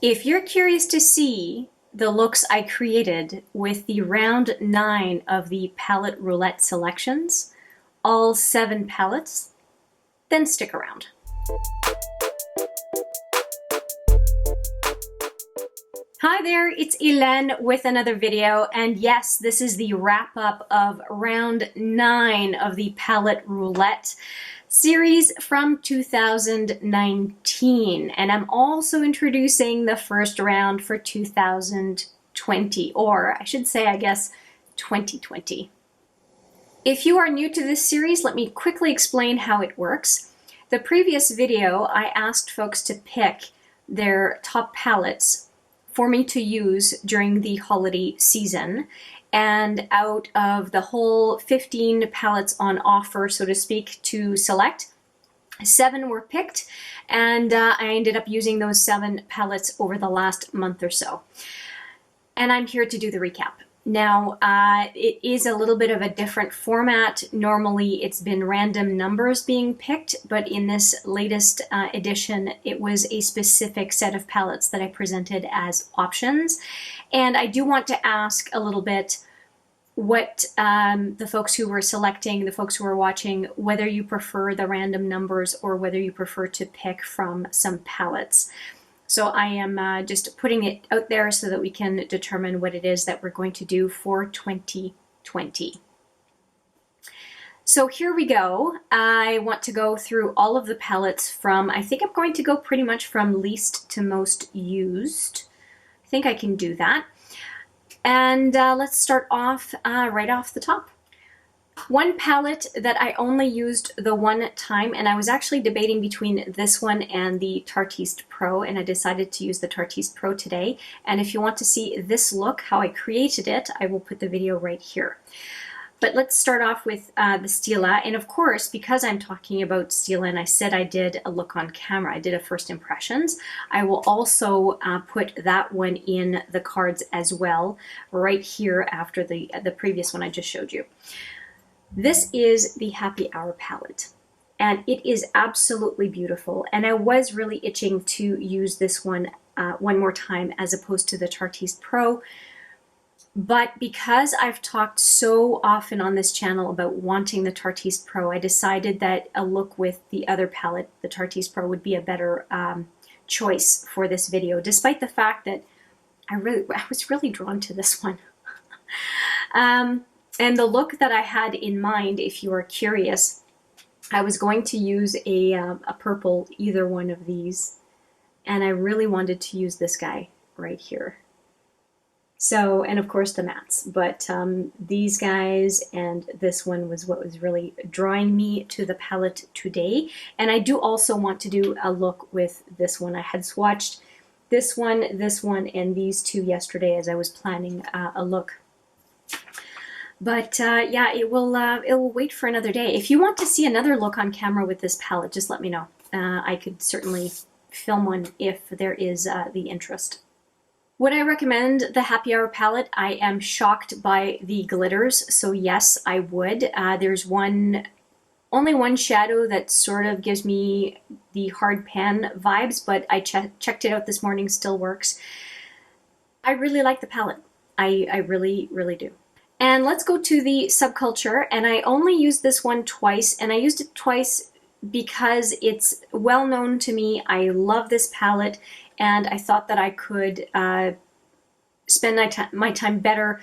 If you're curious to see the looks I created with the round 9 of the palette roulette selections, all 7 palettes, then stick around. Hi there, it's Hélène with another video, and yes, this is the wrap-up of round 9 of the palette roulette series from 2019, and I'm also introducing the first round for 2020, or I should say, I guess, 2020. If you are new to this series, let me quickly explain how it works. The previous video, I asked folks to pick their top palettes for me to use during the holiday season. And out of the whole 15 palettes on offer, so to speak, to select, 7 were picked, and I ended up using those 7 palettes over the last month or so. And I'm here to do the recap. Now, it is a little bit of a different format. Normally, it's been random numbers being picked, but in this latest edition, it was a specific set of palettes that I presented as options. And I do want to ask a little bit what the folks who were selecting, the folks who were watching, whether you prefer the random numbers or whether you prefer to pick from some palettes. So I am just putting it out there so that we can determine what it is that we're going to do for 2020. So here we go. I want to go through all of the palettes from, I think I'm going to go pretty much from least to most used. I think I can do that. And let's start off right off the top. One palette that I only used the one time, and I was actually debating between this one and the Tarteist Pro, and I decided to use the Tarteist Pro today. And if you want to see this look, how I created it, I will put the video right here. But let's start off with the Stila. And of course, because I'm talking about Stila and I said I did a look on camera, I did a first impressions, I will also put that one in the cards as well, right here after the previous one I just showed you. This is the Happy Hour palette, and it is absolutely beautiful. And I was really itching to use this one one more time as opposed to the Tarteist Pro. But because I've talked so often on this channel about wanting the Tarteist Pro, I decided that a look with the other palette, the Tarteist Pro, would be a better choice for this video, despite the fact that I was really drawn to this one. And the look that I had in mind, if you are curious, I was going to use a purple, either one of these, and I really wanted to use this guy right here. So, and of course the mattes, but these guys and this one was what was really drawing me to the palette today. And I do also want to do a look with this one. I had swatched this one, and these two yesterday as I was planning a look. But yeah, it will wait for another day. If you want to see another look on camera with this palette, just let me know. I could certainly film one if there is the interest. Would I recommend the Happy Hour palette? I am shocked by the glitters, so yes, I would. There's only one shadow that sort of gives me the hard pan vibes, but I checked it out this morning, still works. I really like the palette. I really, really do. And let's go to the Subculture, and I only used this one twice, and I used it twice because it's well known to me. I love this palette, and I thought that I could spend my time better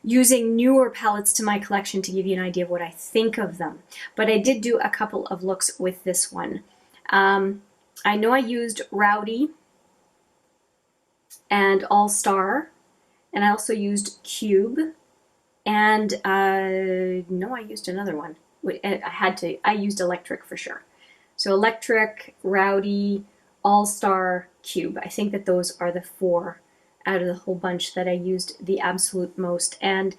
using newer palettes to my collection to give you an idea of what I think of them. But I did do a couple of looks with this one. I know I used Rowdy and All Star, and I also used Cube. And no, I used another one. I used Electric for sure. So Electric, Rowdy, All-Star, Cube. I think that those are the 4 out of the whole bunch that I used the absolute most. And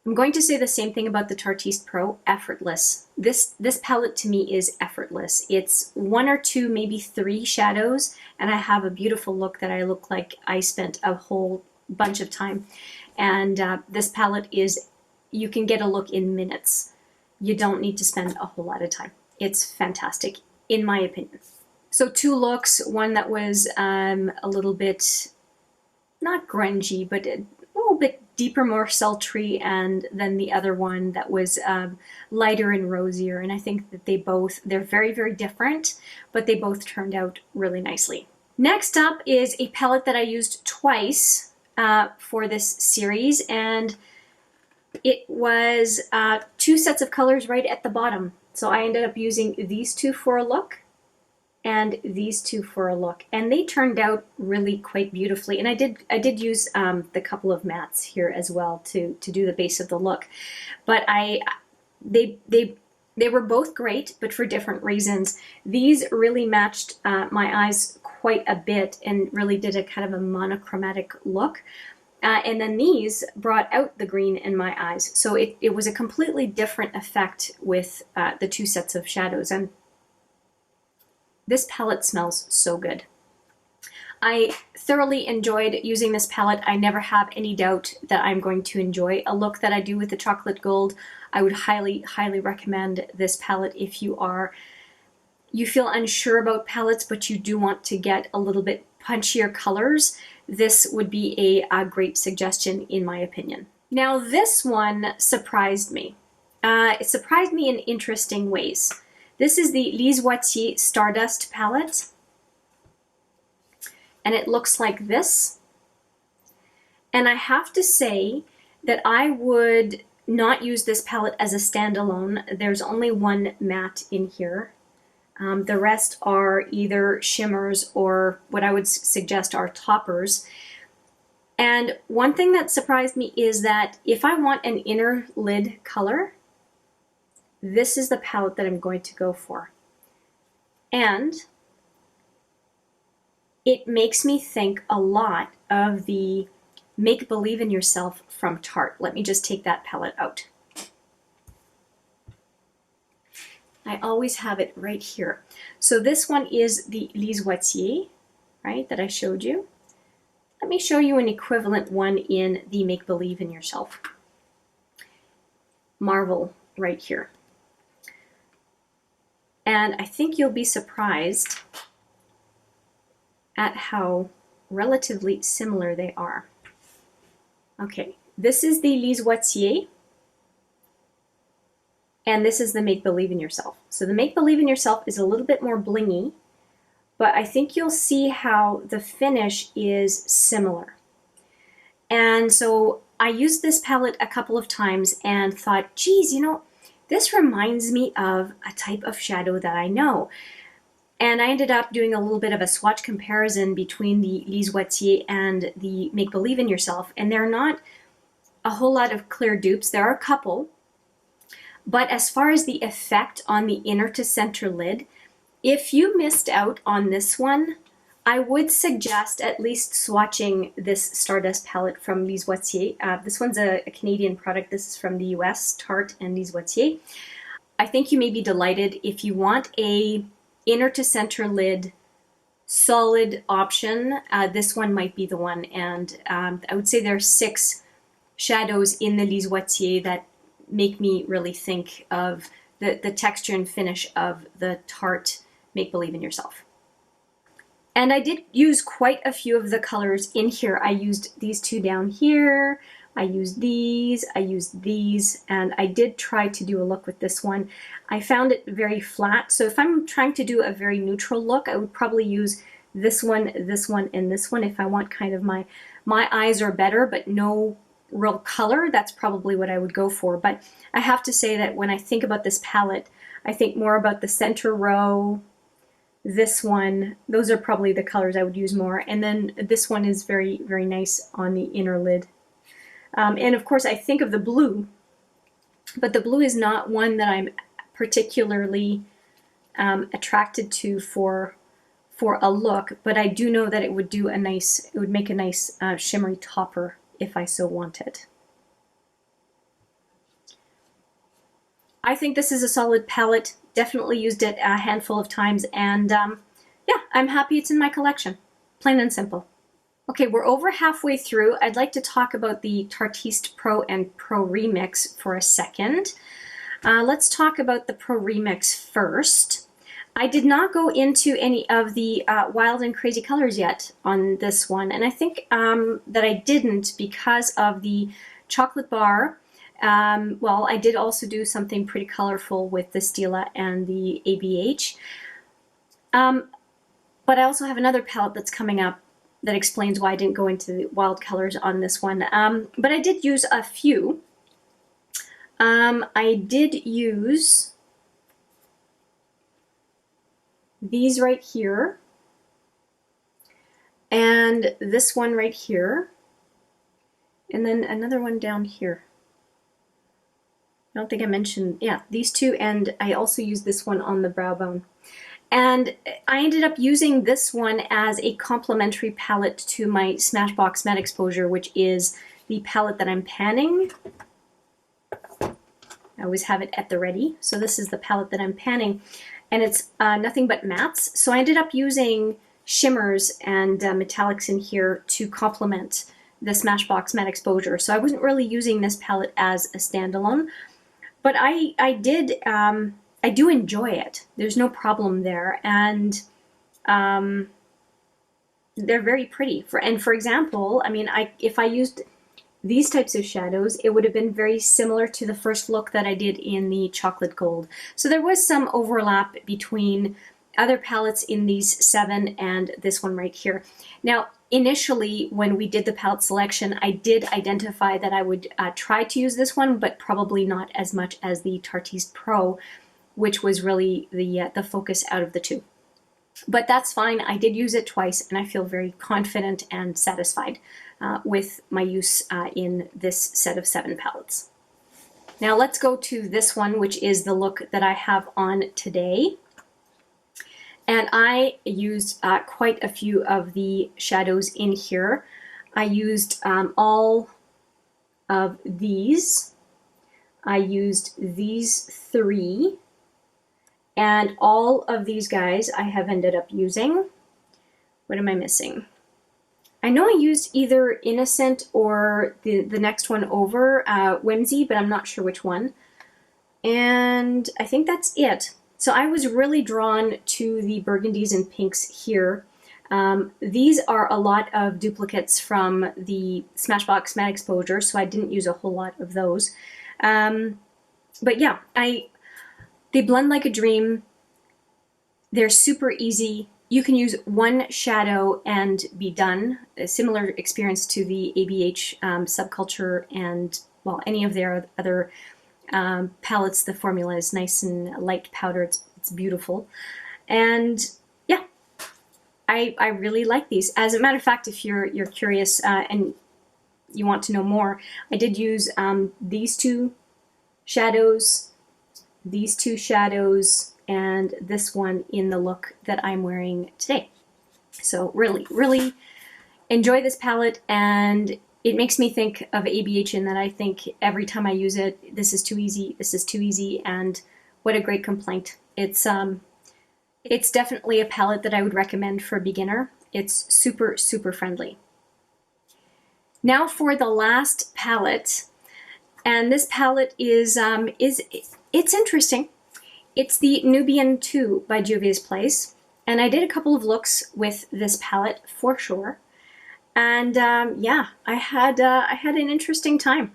I'm going to say the same thing about the Tarteist Pro, effortless. This palette to me is effortless. It's 1 or 2, maybe 3 shadows, and I have a beautiful look that I look like I spent a whole bunch of time. And this palette is, you can get a look in minutes. You don't need to spend a whole lot of time. It's fantastic, in my opinion. So two looks, one that was a little bit, not grungy, but a little bit deeper, more sultry, and then the other one that was lighter and rosier. And I think that they're very, very different, but they both turned out really nicely. Next up is a palette that I used twice for this series, and it was two sets of colors right at the bottom. So I ended up using these two for a look and these two for a look, and they turned out really quite beautifully. And I did use the couple of mattes here as well to do the base of the look, but they were both great, but for different reasons. These really matched my eyes quite a bit and really did a kind of a monochromatic look. And then these brought out the green in my eyes. So it was a completely different effect with the two sets of shadows. And this palette smells so good. I thoroughly enjoyed using this palette. I never have any doubt that I'm going to enjoy a look that I do with the chocolate gold. I would highly, highly recommend this palette if you feel unsure about palettes, but you do want to get a little bit punchier colors. This would be a great suggestion in my opinion. Now this one surprised me. It surprised me in interesting ways. This is the Lise Watier Stardust palette, and it looks like this. And I have to say that I would not use this palette as a standalone. There's only one matte in here. The rest are either shimmers or what I would suggest are toppers. And one thing that surprised me is that if I want an inner lid color, this is the palette that I'm going to go for. And it makes me think a lot of the Make Believe in Yourself from Tarte. Let me just take that palette out. I always have it right here. So this one is the Lise Watier, right, that I showed you. Let me show you an equivalent one in the Make Believe in Yourself. Marvel right here. And I think you'll be surprised at how relatively similar they are. Okay, this is the Lise Watier, and this is the Make Believe in Yourself. So the Make Believe in Yourself is a little bit more blingy, but I think you'll see how the finish is similar. And so I used this palette a couple of times and thought, geez, you know, this reminds me of a type of shadow that I know. And I ended up doing a little bit of a swatch comparison between the Lise Watier and the Make Believe in Yourself. And they're not a whole lot of clear dupes. There are a couple. But as far as the effect on the inner to center lid, if you missed out on this one, I would suggest at least swatching this Stardust palette from Lise Watier. This one's a Canadian product. This is from the US, Tarte and Lise Watier. I think you may be delighted. If you want a inner to center lid solid option, this one might be the one. And I would say there are 6 shadows in the Lise Watier that make me really think of the texture and finish of the Tarte Make Believe in Yourself. And I did use quite a few of the colors in here. I used these two down here, I used these, and I did try to do a look with this one. I found it very flat, so if I'm trying to do a very neutral look, I would probably use this one, and this one. If I want kind of my eyes are better, but no real color, that's probably what I would go for. But I have to say that when I think about this palette, I think more about the center row, this one, those are probably the colors I would use more. And then this one is very, very nice on the inner lid. And of course I think of the blue, but the blue is not one that I'm particularly attracted to for a look, but I do know that it would do it would make a nice shimmery topper if I so wanted. I think this is a solid palette. Definitely used it a handful of times, and yeah, I'm happy it's in my collection. Plain and simple. Okay, we're over halfway through. I'd like to talk about the Tarteist Pro and Pro Remix for a second. Let's talk about the Pro Remix first. I did not go into any of the wild and crazy colors yet on this one, and I think that I didn't because of the chocolate bar. Well, I did also do something pretty colorful with the Stila and the ABH. But I also have another palette that's coming up that explains why I didn't go into the wild colors on this one. But I did use a few. I did use these right here, and this one right here, and then another one down here. I don't think I mentioned, yeah, these two, and I also used this one on the brow bone. And I ended up using this one as a complementary palette to my Smashbox Matte Exposure, which is the palette that I'm panning. I always have it at the ready. So this is the palette that I'm panning, and it's nothing but mattes. So I ended up using shimmers and metallics in here to complement the Smashbox Matte Exposure. So I wasn't really using this palette as a standalone, but I do enjoy it. There's no problem there, and they're very pretty. For example, I mean, if I used these types of shadows, it would have been very similar to the first look that I did in the chocolate gold. So there was some overlap between other palettes in these 7 and this one right here. Now, initially, when we did the palette selection, I did identify that I would try to use this one, but probably not as much as the Tarteist Pro, which was really the focus out of the two. But that's fine. I did use it twice, and I feel very confident and satisfied with my use in this set of 7 palettes. Now let's go to this one, which is the look that I have on today. And I used quite a few of the shadows in here. I used all of these. I used these 3. And all of these guys I have ended up using. What am I missing? I know I used either Innocent or the next one over, Whimsy, but I'm not sure which one. And I think that's it. So I was really drawn to the burgundies and pinks here. These are a lot of duplicates from the Smashbox Matte Exposure, so I didn't use a whole lot of those. But yeah, they blend like a dream. They're super easy. You can use one shadow and be done. A similar experience to the ABH Subculture and, well, any of their other palettes. The formula is nice and light powder. It's beautiful. And yeah, I really like these. As a matter of fact, if you're curious and you want to know more, I did use these 2 shadows, these 2 shadows, and this one in the look that I'm wearing today. So really, really enjoy this palette, and it makes me think of ABH in that I think every time I use it, this is too easy, this is too easy, and what a great complaint. It's definitely a palette that I would recommend for a beginner. It's super, super friendly. Now for the last palette, and this palette is it's interesting. It's the Nubian 2 by Juvia's Place, and I did a couple of looks with this palette for sure. And yeah, I had an interesting time.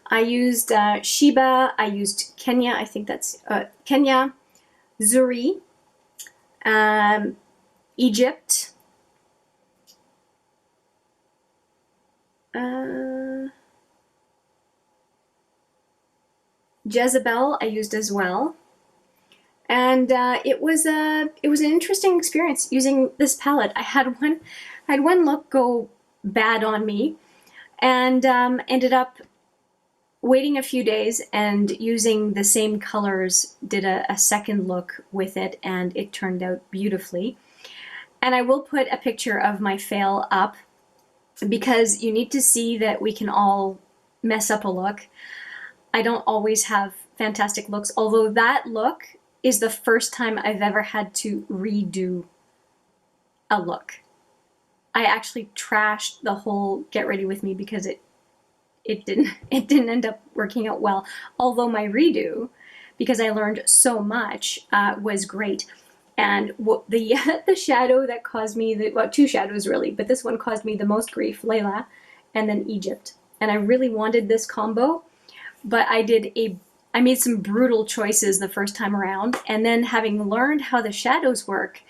I used Sheba, I used Kenya, I think that's Kenya, Zuri, Egypt, Jezebel I used as well. And it was an interesting experience using this palette. I had one look go bad on me, and ended up waiting a few days and using the same colors, did a second look with it, and it turned out beautifully. And I will put a picture of my fail up, because you need to see that we can all mess up a look. I don't always have fantastic looks, although that look is the first time I've ever had to redo a look. I actually trashed the whole Get Ready With Me because it didn't end up working out well. Although my redo, because I learned so much, was great. And the shadow that caused me, well, two shadows really, but this one caused me the most grief, Layla, and then Egypt. And I really wanted this combo, but I made some brutal choices the first time around, and then having learned how the shadows work,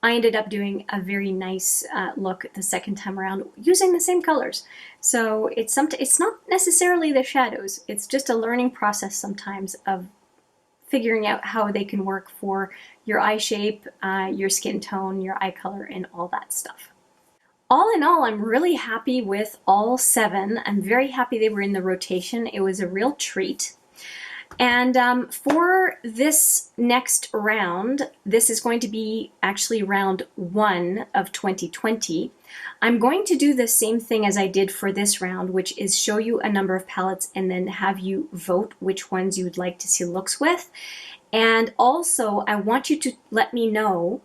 I ended up doing a very nice look the second time around using the same colors. So it's not necessarily the shadows, it's just a learning process sometimes of figuring out how they can work for your eye shape, your skin tone, your eye color, and all that stuff. All in all, I'm really happy with all 7. I'm very happy they were in the rotation. It was a real treat. And for this next round, this is going to be actually round 1 of 2020. I'm going to do the same thing as I did for this round, which is show you a number of palettes and then have you vote which ones you would like to see looks with. And also, I want you to let me know,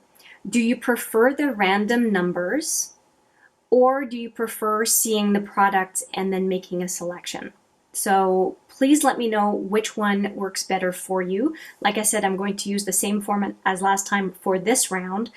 do you prefer the random numbers or do you prefer seeing the product and then making a selection? So please let me know which one works better for you. Like I said, I'm going to use the same format as last time for this round.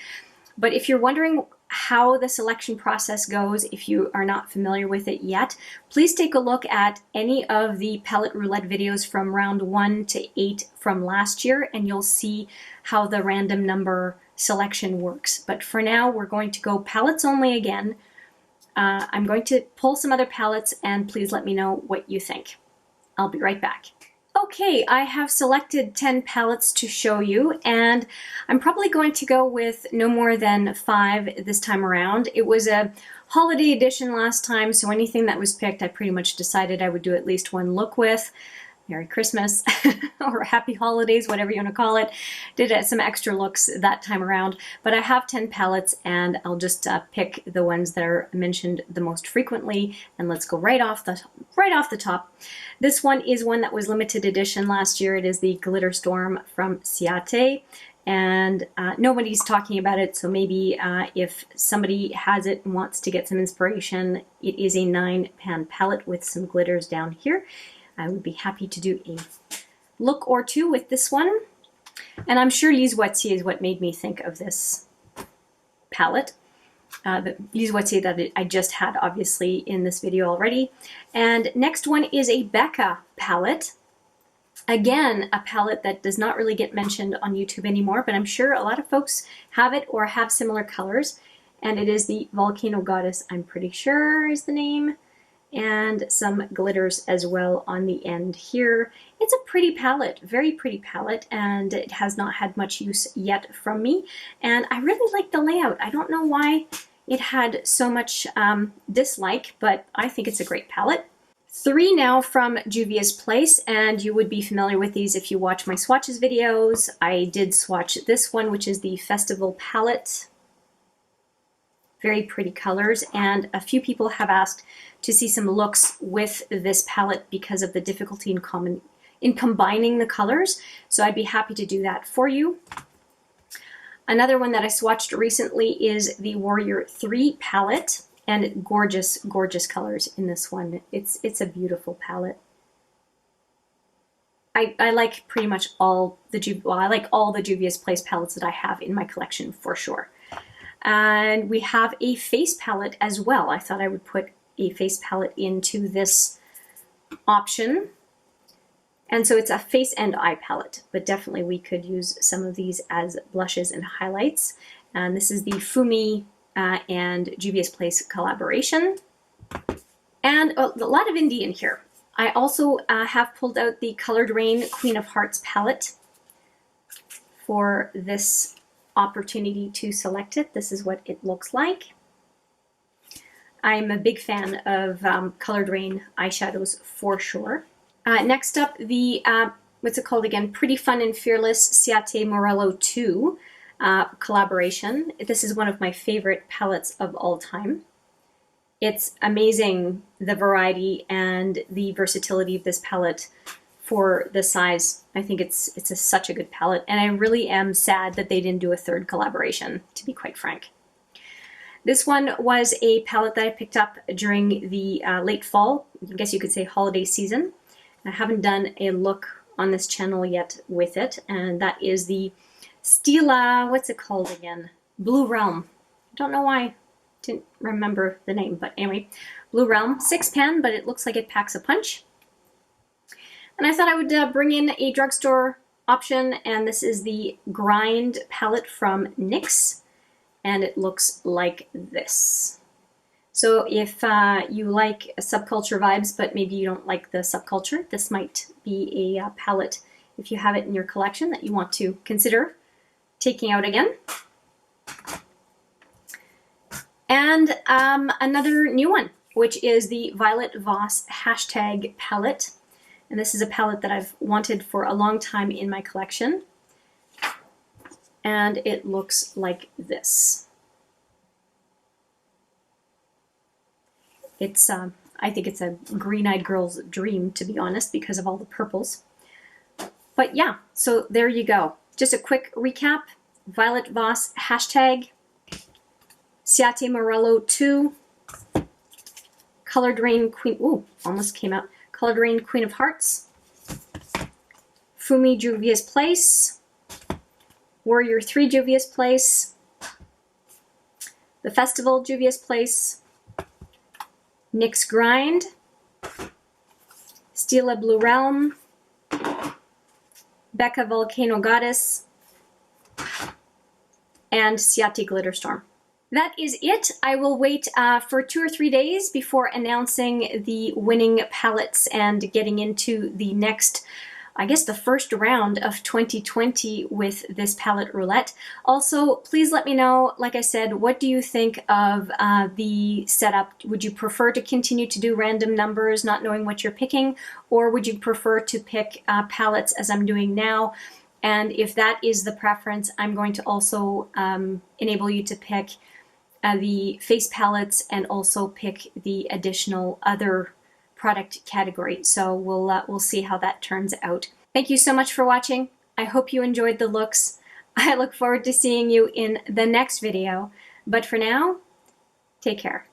But if you're wondering how the selection process goes, if you are not familiar with it yet, please take a look at any of the palette roulette videos from round 1 to 8 from last year, and you'll see how the random number selection works. But for now, we're going to go palettes only again. I'm going to pull some other palettes, and please let me know what you think. I'll be right back. Okay, I have selected 10 palettes to show you, and I'm probably going to go with no more than 5 this time around. It was a holiday edition last time, so anything that was picked I pretty much decided I would do at least one look with. Merry Christmas or Happy Holidays, whatever you want to call it. Did some extra looks that time around, but I have 10 palettes and I'll just pick the ones that are mentioned the most frequently, and let's go right off the top. This one is one that was limited edition last year. It is the Glitter Storm from Ciaté, and nobody's talking about it, so maybe if somebody has it and wants to get some inspiration, it is a 9-pan palette with some glitters down here. I would be happy to do a look or two with this one. And I'm sure Lise Watier is what made me think of this palette. The Lise Watier that I just had obviously in this video already. And next one is a Becca palette. Again, a palette that does not really get mentioned on YouTube anymore, but I'm sure a lot of folks have it or have similar colors. And it is the Volcano Goddess, I'm pretty sure is the name. And some glitters as well on the end here. It's a pretty palette, very pretty palette, and it has not had much use yet from me. And I really like the layout. I don't know why it had so much dislike, but I think it's a great palette. 3 now from Juvia's Place, and you would be familiar with these if you watch my swatches videos. I did swatch this one, which is the Festival palette. Very pretty colors, and a few people have asked to see some looks with this palette because of the difficulty in combining the colors, so I'd be happy to do that for you. Another one that I swatched recently is the Warrior 3 palette, and gorgeous, gorgeous colors in this one. It's a beautiful palette. I like pretty much all the I like all the Juvia's Place palettes that I have in my collection for sure. And we have a face palette as well. I thought I would put a face palette into this option. And so it's a face and eye palette, but definitely we could use some of these as blushes and highlights. And this is the Fumi and Juvia's Place collaboration. And a lot of indie in here. I also have pulled out the Colored Raine Queen of Hearts palette for this opportunity to select it. This is what it looks like. I'm a big fan of Colored Raine eyeshadows for sure. Next up, the, what's it called again? Pretty Fun and Fearless Ciaté Morello 2 collaboration. This is one of my favorite palettes of all time. It's amazing, the variety and the versatility of this palette for the size. I think it's such a good palette, and I really am sad that they didn't do a 3rd collaboration, to be quite frank. This one was a palette that I picked up during the late fall, I guess you could say holiday season. I haven't done a look on this channel yet with it, and that is the Stila, what's it called again? Blue Realm. I don't know why I didn't remember the name, but anyway, Blue Realm, 6 pan, but it looks like it packs a punch. And I thought I would bring in a drugstore option, and this is the Grind palette from NYX, and it looks like this. So if you like subculture vibes, but maybe you don't like the subculture, this might be a palette, if you have it in your collection, that you want to consider taking out again. And another new one, which is the Violet Voss hashtag palette. And this is a palette that I've wanted for a long time in my collection. And it looks like this. It's, I think it's a green-eyed girl's dream, to be honest, because of all the purples. But yeah, so there you go. Just a quick recap. Violet Voss hashtag, Ciaté Morello 2, Colored Raine Queen, ooh, almost came out. Colored Raine Queen of Hearts, Fumi Juvia's Place, Warrior 3 Juvia's Place, The Festival Juvia's Place, NYX Grind, Stila Blue Realm, Becca Volcano Goddess, and Ciaté Glitter Storm. That is it. I will wait for 2 or 3 days before announcing the winning palettes and getting into the next, I guess the first round of 2020 with this palette Roulette. Also, please let me know, like I said, what do you think of the setup? Would you prefer to continue to do random numbers, not knowing what you're picking, or would you prefer to pick palettes as I'm doing now? And if that is the preference, I'm going to also enable you to pick the face palettes and also pick the additional other product category. So we'll see how that turns out. Thank you so much for watching. I hope you enjoyed the looks. I look forward to seeing you in the next video. But for now, take care.